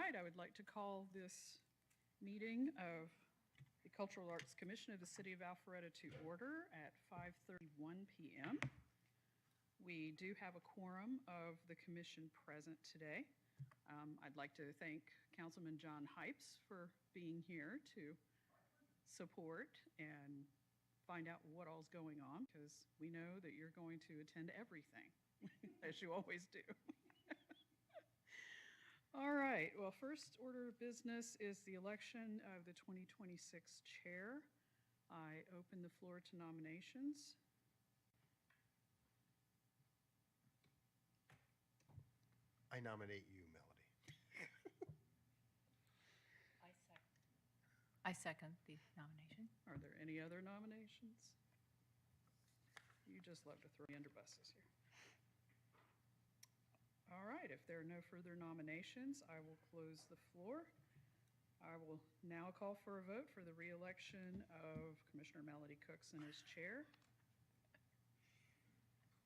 right, I would like to call this meeting of the Cultural Arts Commission of the City of Alpharetta to order at 5:31 p.m. We do have a quorum of the commission present today. I'd like to thank Councilman John Hypes for being here to support and find out what all's going on, because we know that you're going to attend everything, as you always do. All right, well, first order of business is the election of the 2026 chair. I open the floor to nominations. I nominate you, Melody. I second the nomination. Are there any other nominations? You just love to throw me under buses here. All right, if there are no further nominations, I will close the floor. I will now call for a vote for the re-election of Commissioner Melody Cookson as chair.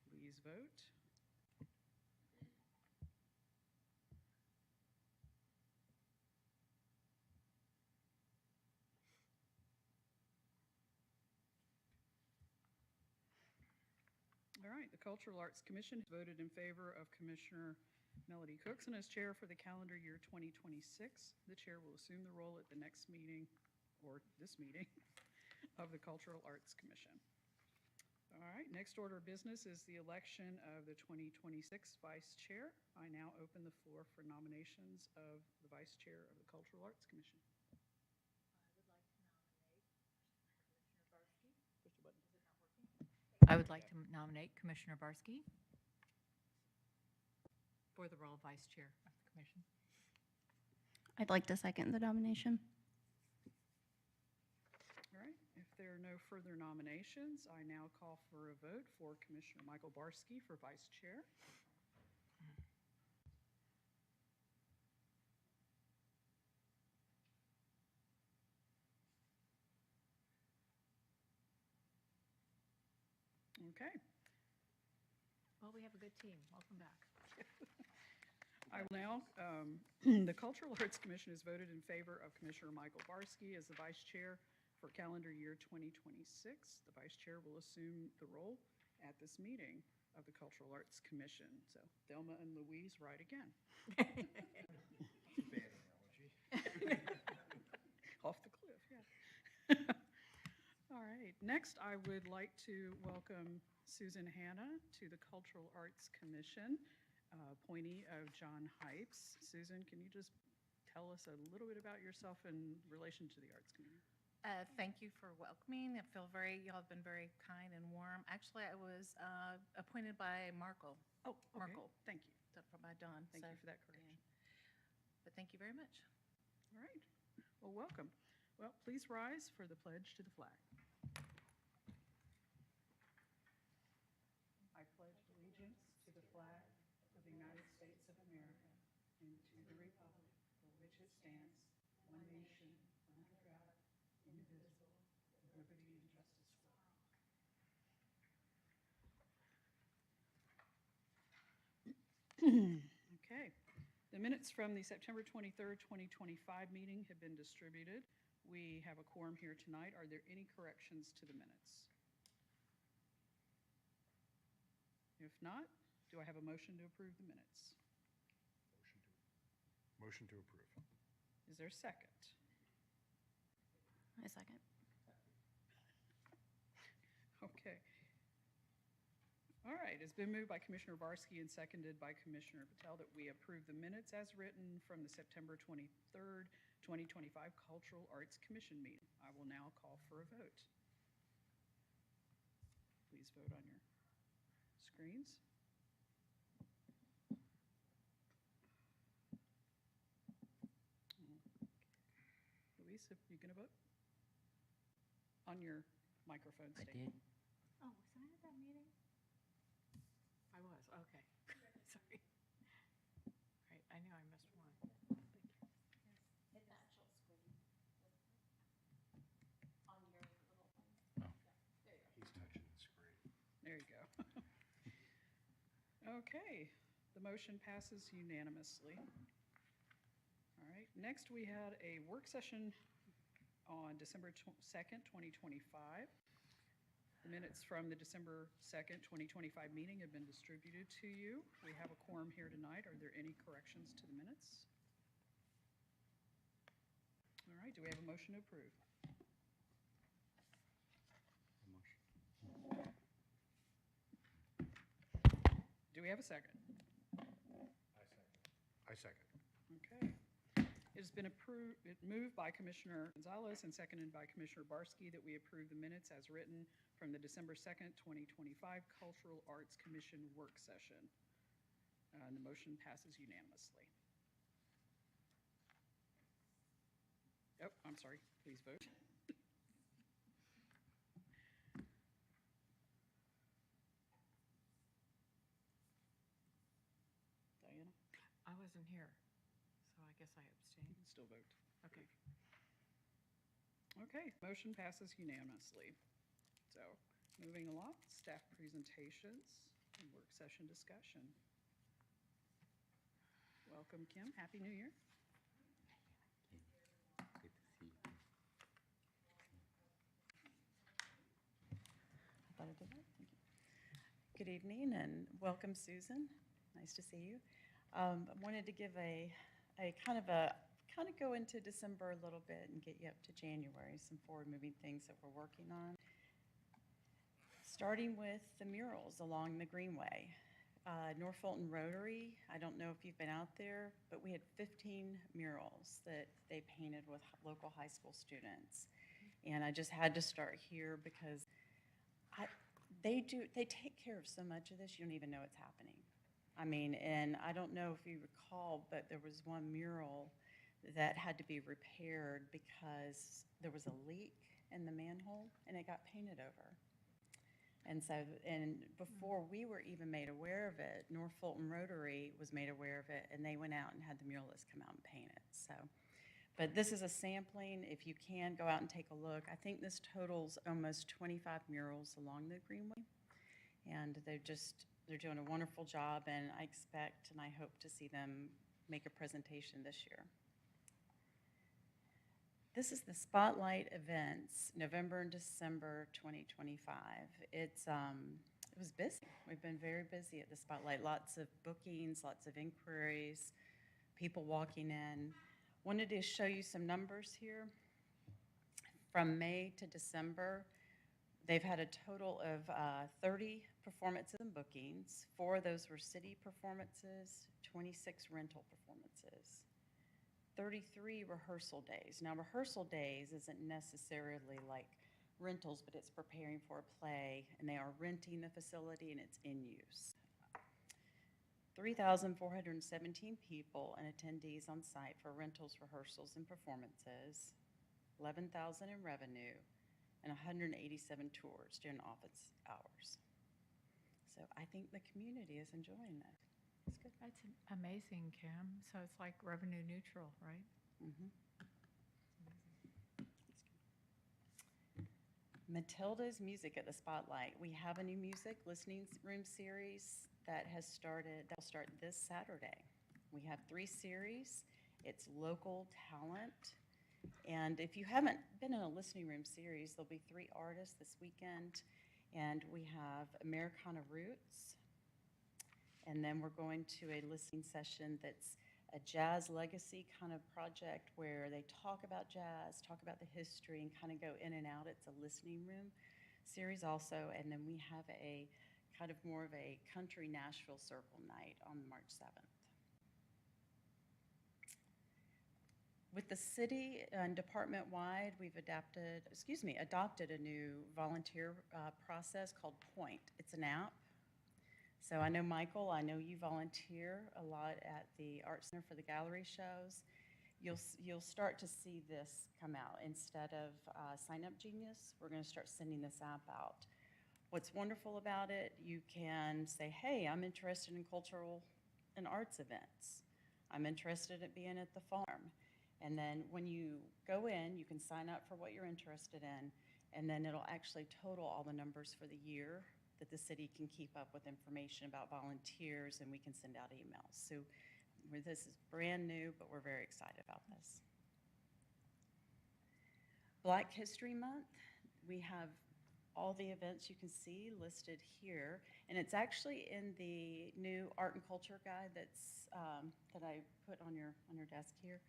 Please vote. All right, the Cultural Arts Commission has voted in favor of Commissioner Melody Cookson as chair for the calendar year 2026. The chair will assume the role at the next meeting, or this meeting, of the Cultural Arts Commission. All right, next order of business is the election of the 2026 vice chair. I now open the floor for nominations of the vice chair of the Cultural Arts Commission. I would like to nominate Commissioner Barsky for the role of vice chair of the commission. I'd like to second the nomination. All right, if there are no further nominations, I now call for a vote for Commissioner Michael Barsky for vice chair. Okay, Well, we have a good team. Welcome back. I will now, the Cultural Arts Commission has voted in favor of Commissioner Michael Barsky as the vice chair for calendar year 2026. The vice chair will assume the role at this meeting of the Cultural Arts Commission. So Thelma and Louise, right again. Bad analogy. Off the cliff, yeah. All right, next I would like to welcome Susan Hanna to the Cultural Arts Commission, appointee of John Hypes. Susan, can you just tell us a little bit about yourself in relation to the arts community? Thank you for welcoming. I feel y'all have been very kind and warm. Actually, I was appointed by Markle. Oh, okay, Markle. thank you. By Dawn. Thank you for that correction. Yeah. But thank you very much. All right, well, welcome. Well, please rise for the pledge to the flag. I pledge allegiance to the flag of the United States of America and to the republic for which it stands, one nation, under God, indivisible, with liberty and justice for all. Okay. The minutes from the September 23rd, 2025 meeting have been distributed. We have a quorum here tonight. Are there any corrections to the minutes? If not, do I have a motion to approve the minutes? Motion to approve. Is there a second? I second. Okay. All right, it's been moved by Commissioner Barsky and seconded by Commissioner Patel that we approve the minutes as written from the September 23rd, 2025 Cultural Arts Commission meeting. I will now call for a vote. Please vote on your screens. Luis, are you going to vote? On your microphone I stand. did. Oh, was I at that meeting? I was, okay. Sorry. Right, I know I missed one. Hit that actual screen on your little thing. There you go. He's touching the screen. There you go. Okay, the motion passes unanimously. All right, Next, we had a work session on December 2nd, 2025. The minutes from the December 2nd, 2025 meeting have been distributed to you. We have a quorum here tonight. Are there any corrections to the minutes? All right, do we have a motion to approve? Do we have a second? I second. Okay. It has been moved by Commissioner Gonzalez and seconded by Commissioner Barsky that we approve the minutes as written from the December 2nd, 2025 Cultural Arts Commission work session. And the motion passes unanimously. Oh, I'm sorry. Please vote. Diana, I wasn't here, so I guess I abstained. you can still vote. Okay. Okay, motion passes unanimously. So, moving along, staff presentations and work session discussion. Welcome, Kim. Happy New Year. Good to see you. I thought I did that. Thank you. Good evening and welcome, Susan. Nice to see you. I wanted to give a kind of go into December a little bit and get you up to January, some forward-moving things that we're working on. Starting with the murals along the Greenway. North Fulton Rotary, I don't know if you've been out there, but we had 15 murals that they painted with local high school students. And I just had to start here because they take care of so much of this, you don't even know it's happening. I mean, and I don't know if you recall, but there was one mural that had to be repaired because there was a leak in the manhole and it got painted over. And so, and before we were even made aware of it, North Fulton Rotary was made aware of it, and they went out and had the muralists come out and paint it. So, but this is a sampling. If you can, go out and take a look. I think this totals almost 25 murals along the Greenway, and they're doing a wonderful job, and I expect and I hope to see them make a presentation this year. This is the Spotlight events, November and December 2025. It was busy. We've been very busy at the Spotlight. Lots of bookings, lots of inquiries, people walking in. Wanted to show you some numbers here. From May to December, they've had a total of 30 performances and bookings. 4 of those were city performances, 26 rental performances. 33 rehearsal days. Now, rehearsal days isn't necessarily like rentals, but it's preparing for a play, and they are renting the facility, and it's in use. 3,417 people and attendees on site for rentals, rehearsals, and performances, 11,000 in revenue, and 187 tours during office hours. So I think the community is enjoying that. It's good. That's amazing, Kim. So it's like revenue neutral, right? Mhm. Matilda's Music at the Spotlight. We have a new music listening room series that has started, that'll start this Saturday. We have 3 series. It's local talent. And if you haven't been in a listening room series, there'll be 3 artists this weekend. And we have Americana Roots. And then we're going to a listening session that's a jazz legacy kind of project where they talk about jazz, talk about the history, and kind of go in and out. It's a listening room series also. And then we have a kind of more of a country Nashville circle night on March 7th. With the city and department-wide, we've adopted a new volunteer process called Point. It's an app. So I know, Michael, I know you volunteer a lot at the Art Center for the gallery shows. You'll start to see this come out. Instead of Sign Up Genius, we're going to start sending this app out. What's wonderful about it, you can say, hey, I'm interested in cultural and arts events. I'm interested in being at the farm. And then when you go in, you can sign up for what you're interested in, and then it'll actually total all the numbers for the year that the city can keep up with information about volunteers, and we can send out emails. So This is brand new, but we're very excited about this. Black History Month, we have all the events you can see listed here, and it's actually in the new art and culture guide that's that I put on your desk here.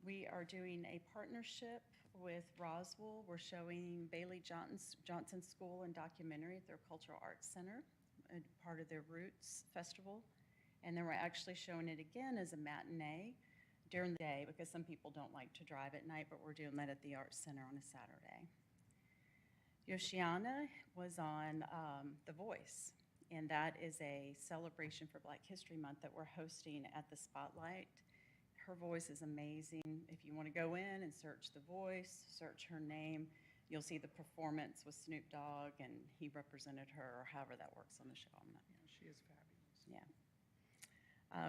We are doing a partnership with Roswell. We're showing Bailey Johnson School and Documentary at their Cultural Arts Center, part of their Roots Festival. And then we're actually showing it again as a matinee during the day because some people don't like to drive at night, but we're doing that at the Arts Center on a Saturday. Yoshiana was on The Voice, and that is a celebration for Black History Month that we're hosting at the Spotlight. Her voice is amazing. If you want to go in and search The Voice, search her name, you'll see the performance with Snoop Dogg, and he represented her, or however that works on the show. I'm not. Yeah, she is fabulous. Yeah.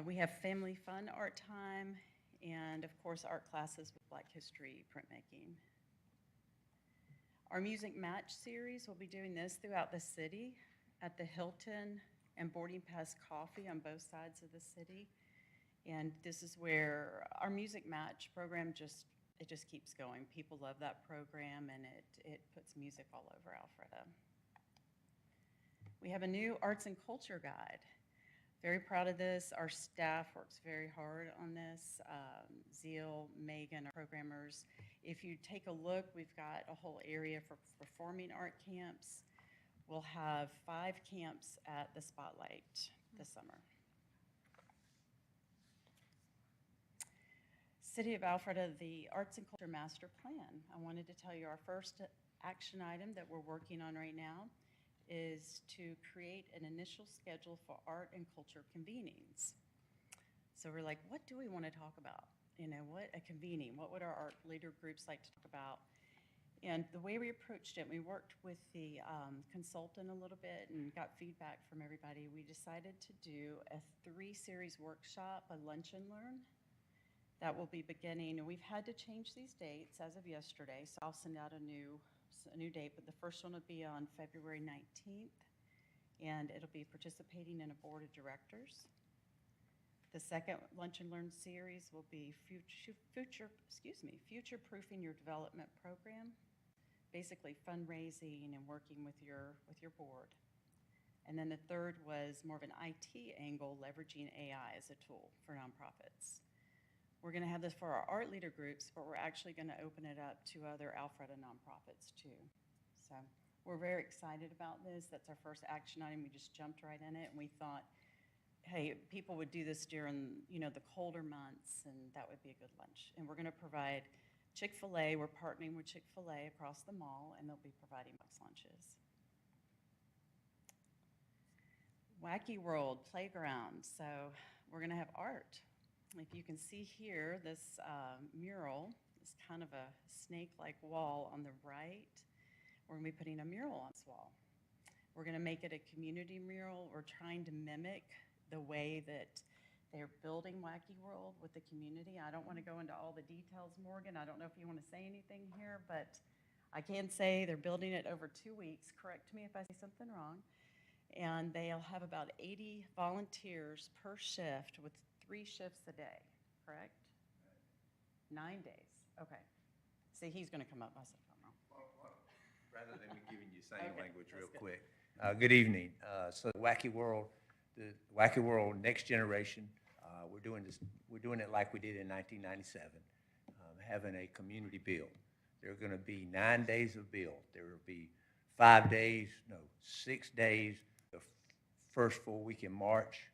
We have family fun art time, and of course, art classes with Black History printmaking. Our Music Match series, we'll be doing this throughout the city at the Hilton and Boarding Pass Coffee on both sides of the city. And this is where our Music Match program just keeps going. People love that program, and it puts music all over Alpharetta. We have a new arts and culture guide. Very proud of this. Our staff works very hard on this. Zeal, Megan, our programmers. If you take a look, we've got a whole area for performing art camps. We'll have 5 camps at the Spotlight this summer. City of Alpharetta, the Arts and Culture Master Plan. I wanted to tell you our first action item that we're working on right now is to create an initial schedule for art and culture convenings. So we're like, what do we want to talk about? You know, what a convening, what would our art leader groups like to talk about? And the way we approached it, we worked with the consultant a little bit and got feedback from everybody. We decided to do a 3-series workshop, a lunch and learn. That will be beginning, and we've had to change these dates as of yesterday, so I'll send out a new date, but the first one will be on February 19th, and it'll be participating in a board of directors. The second Lunch and Learn series will be future-proofing your development program, basically fundraising and working with your board. And then the third was more of an IT angle, leveraging AI as a tool for nonprofits. We're going to have this for our art leader groups, but we're actually going to open it up to other Alpharetta nonprofits too. So we're very excited about this. That's our first action item. We just jumped right in it, and we thought, hey, people would do this during, you know, the colder months, and that would be a good lunch. And we're going to provide Chick-fil-A. We're partnering with Chick-fil-A across the mall, and they'll be providing box lunches. Wacky World Playground. So we're going to have art. If you can see here, this mural is kind of a snake-like wall on the right. We're going to be putting a mural on this wall. We're going to make it a community mural. We're trying to mimic the way that they're building Wacky World with the community. I don't want to go into all the details, Morgan. I don't know if you want to say anything here, but I can say they're building it over 2 weeks. Correct me if I say something wrong. And they'll have about 80 volunteers per shift with 3 shifts a day, correct? 9 days, okay. See, he's going to come up. I said, I'm wrong. Rather than me giving you sign Okay, language real that's good. quick. Good evening. So Wacky World, the Wacky World Next Generation, we're doing it like we did in 1997, having a community build. There are going to be 9 days of build. There will be 6 days, the first full week in March.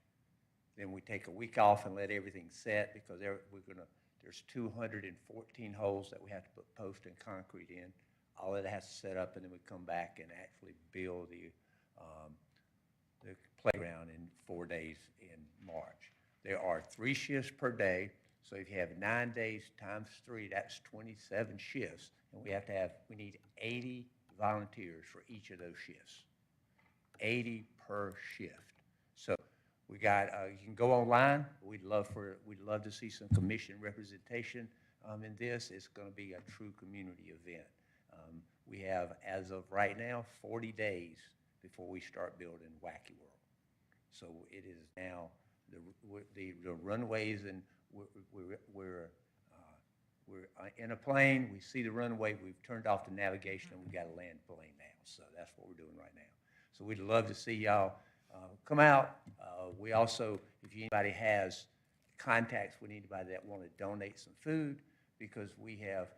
Then we take a week off and let everything set because there's 214 holes that we have to put post and concrete in. All of that has to set up, and then we come back and actually build the playground in 4 days in March. There are 3 shifts per day, so if you have 9 days times 3, that's 27 shifts, and we need 80 volunteers for each of those shifts. 80 per shift. So we got, you can go online. We'd love to see some commission representation in this. It's going to be a true community event. We have, as of right now, 40 days before we start building Wacky World. So it is now the runways, and we're in a plane, we see the runway, we've turned off the navigation, and we've got to land the plane now. So that's what we're doing right now. So we'd love to see y'all come out. We also, if anybody has contacts with anybody that want to donate some food, because we have,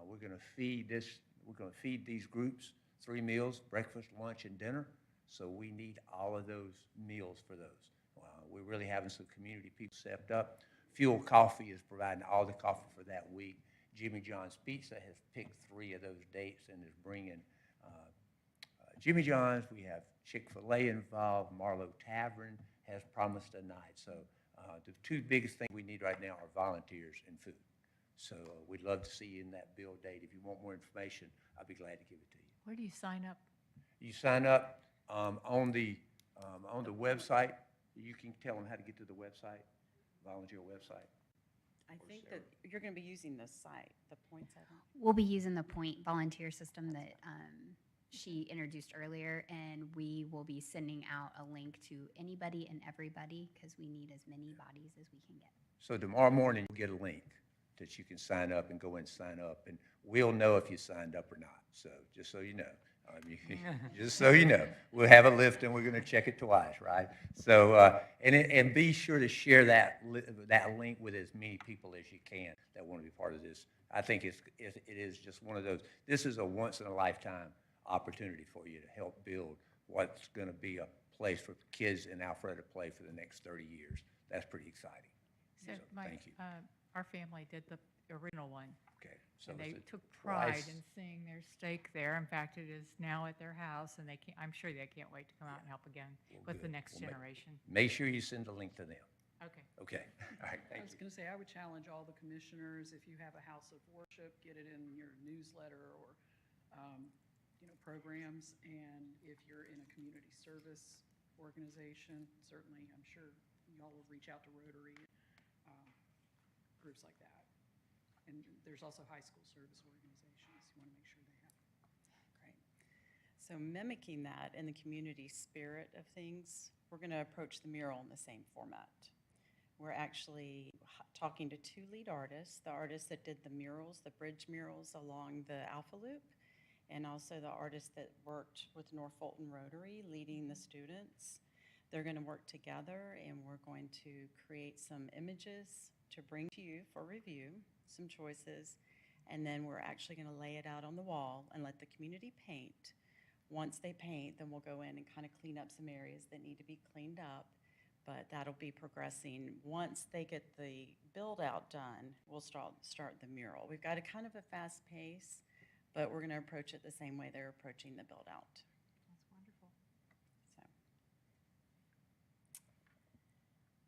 we're going to feed these groups 3 meals, breakfast, lunch, and dinner. So we need all of those meals for those. We're really having some community people stepped up. Fuel Coffee is providing all the coffee for that week. Jimmy John's Pizza has picked 3 of those dates and is bringing Jimmy John's. We have Chick-fil-A involved. Marlowe Tavern has promised a night. So the 2 biggest things we need right now are volunteers and food. So we'd love to see you in that bill date. If you want more information, I'll be glad to give it to you. Where do you sign up? You sign up on the website. You can tell them how to get to the website, volunteer website. I think that you're going to be using the site, the points item. We'll be using the Point volunteer system that she introduced earlier, and we will be sending out a link to anybody and everybody because we need as many bodies as we can get. So tomorrow morning, you get a link that you can sign up and go and sign up, and we'll know if you signed up or not. So just so you know, just so you know, we'll have a list and we're going to check it twice, right? So and be sure to share that link with as many people as you can that want to be part of this. I think it is just one of those. This is a once in a lifetime opportunity for you to help build what's going to be a place for kids in Alpharetta to play for the next 30 years. That's pretty exciting. So Thank you. Our family did the original one, Okay. So and they is it took pride twice? in seeing their stake there. In fact, it is now at their house, and I'm sure they can't wait to come out and help again Well, with the good. next Well, generation. Make sure you send a link to them. Okay. Okay. All right. I Thank was you. going to say, I would challenge all the commissioners, if you have a house of worship, get it in your newsletter or, programs. And if you're in a community service organization, certainly, I'm sure y'all will reach out to Rotary, groups like that. And there's also high school service organizations. You want to make sure they have. Great. So mimicking that in the community spirit of things, we're going to approach the mural in the same format. We're actually talking to 2 lead artists, the artist that did the murals, the bridge murals along the Alpha Loop, and also the artist that worked with North Fulton Rotary, leading the students. They're going to work together, and we're going to create some images to bring to you for review, some choices, and then we're actually going to lay it out on the wall and let the community paint. Once they paint, then we'll go in and kind of clean up some areas that need to be cleaned up, but that'll be progressing. Once they get the build-out done, we'll start the mural. We've got a kind of a fast pace, but we're going to approach it the same way they're approaching the build-out. That's wonderful.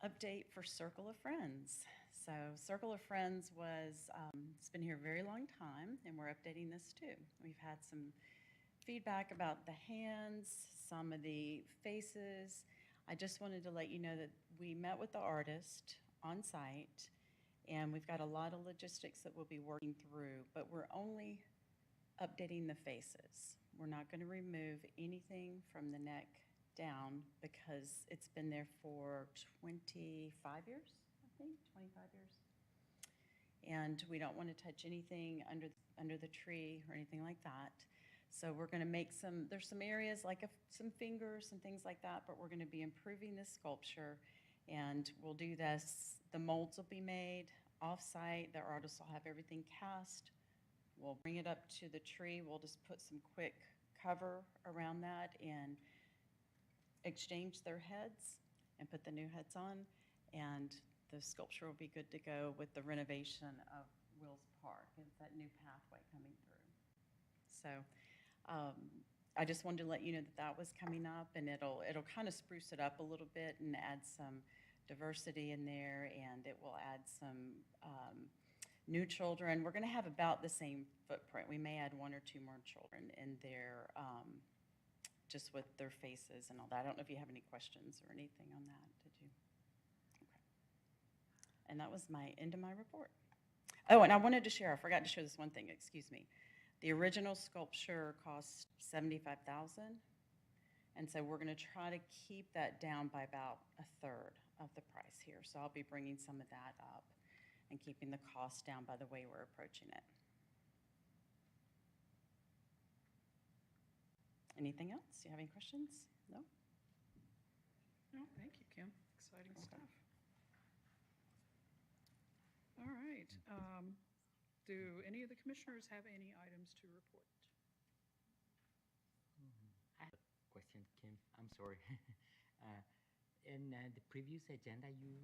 So, update for Circle of Friends. So Circle of Friends it's been here a very long time, and we're updating this too. We've had some feedback about the hands, some of the faces. I just wanted to let you know that we met with the artist on site, and we've got a lot of logistics that we'll be working through, but we're only updating the faces. We're not going to remove anything from the neck down because it's been there for 25 years, I think, 25 years. And we don't want to touch anything under the tree or anything like that. So we're going to make there's some areas like some fingers and things like that, but we're going to be improving this sculpture, and we'll do this. The molds will be made off-site. The artists will have everything cast. We'll bring it up to the tree. We'll just put some quick cover around that and exchange their heads and put the new heads on, and the sculpture will be good to go with the renovation of Wills Park. It's that new pathway coming through. So I just wanted to let you know that was coming up, and it'll kind of spruce it up a little bit and add some diversity in there, and it will add some new children. We're going to have about the same footprint. We may add 1 or 2 more children in there, just with their faces and all that. I don't know if you have any questions or anything on that, did you? Okay. And that was my end of my report. Oh, and I wanted to share, I forgot to share this one thing, excuse me. The original sculpture cost $75,000, And so we're going to try to keep that down by about a third of the price here. So I'll be bringing some of that up and keeping the cost down by the way we're approaching it. Anything else? Do you have any questions? No? No, thank you, Kim. Exciting stuff. All right. Do any of the commissioners have any items to report? I have a question, Kim. I'm sorry. In the previous agenda, you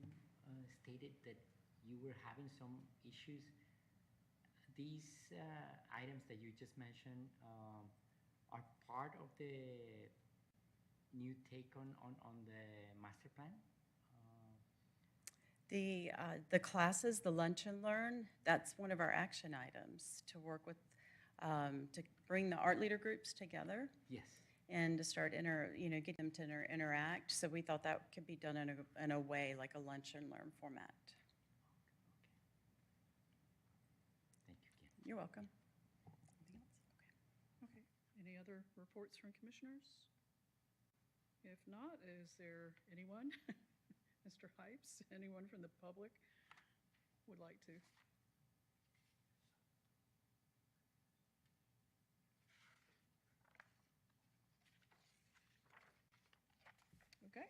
stated that you were having some issues. These items that you just mentioned are part of the new take on the master plan? The classes, the lunch and learn, that's one of our action items to work with, to bring the art leader groups together Yes. and to start get them to interact. So we thought that could be done in a way like a lunch and learn format. Thank you, Kim. You're welcome. Anything else? Okay. Any other reports from commissioners? If not, is there anyone, Mr. Hypes, anyone from the public would like to? Okay.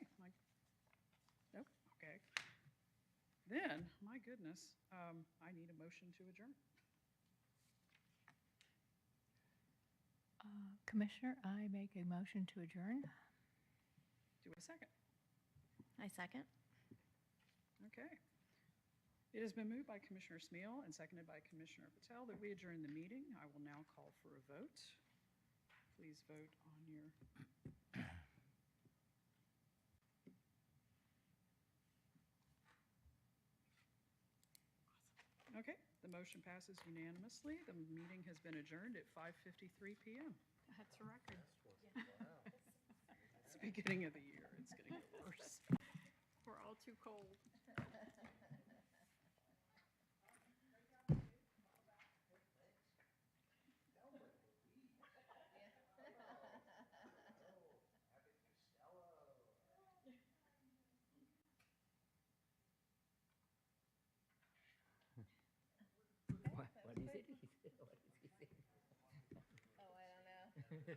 Nope, okay. Then, my goodness, I need a motion to adjourn. Commissioner, I make a motion to adjourn. Do a second. I second. Okay. It has been moved by Commissioner Smeal and seconded by Commissioner Patel that we adjourn the meeting. I will now call for a vote. Please vote on your. Okay, the motion passes unanimously. The meeting has been adjourned at 5:53 PM. That's a record. It's the beginning of the year. It's going to get worse. We're all too cold. What is it? What is he saying? Oh, I don't know.